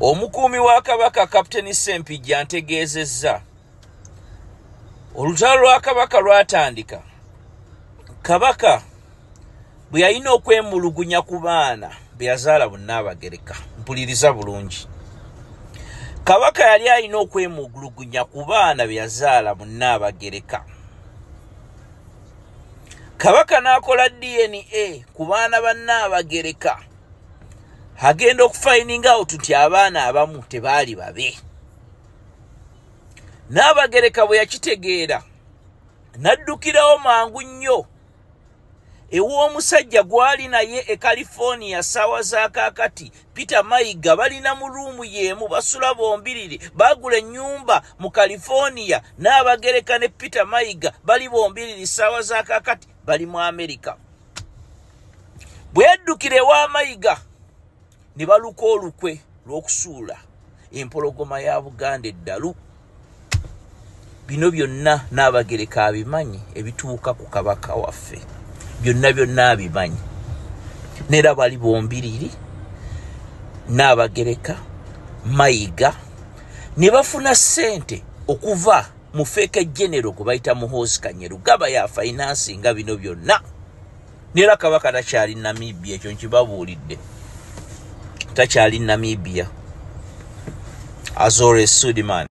Omukuumi wa Kabaka Kapteni Ssempijja antegeezezza olutalo lwa Kabaka lwatandika. Kabaka bwe yalina okwemulugunya ku baana be yazaala Bunnabagereka. Mpuliriza bulungi. Kabaka yali alina okwemulugunya ku baana be yazaala Bunnabagereka. Kabaka n'akola DNA ku baana ba Nnaabagereka. Agenda okufayininga out nti abaana abamu tebaali babe. Nnaabagereka bwe yakitegeera n'addukirawo mangu nnyo ew'omusajja gwali naye e California ssaawa za kaakati Peter Mayiga. Balina mu ruumu y'emu basula bombiriri, baagula ennyumba mu California. Nnaabagereka ne Peter Mayiga bali bombiriri ssaawa za kaakati bali mu Amerika. Bwe yaddukira ewa Mayiga ne baluka olukwe lw'okusuula empologoma ya Buganda eddalu. Bino byonna Nnaabagereka abimanyi ebituuka ku Kabaka waffe. Byonna abimanyi. Nera bali bombiriri Nnaabagereka Mayiga ne bafuna ssente okuva mu feke general gwe bayita Muhoozi Kanyeru. Gaba ya finance nga bino byonna. Nera Kabaka takyali Namibia, ekyo nkibabuulidde. Takyali Namibia. Azore Sudiman.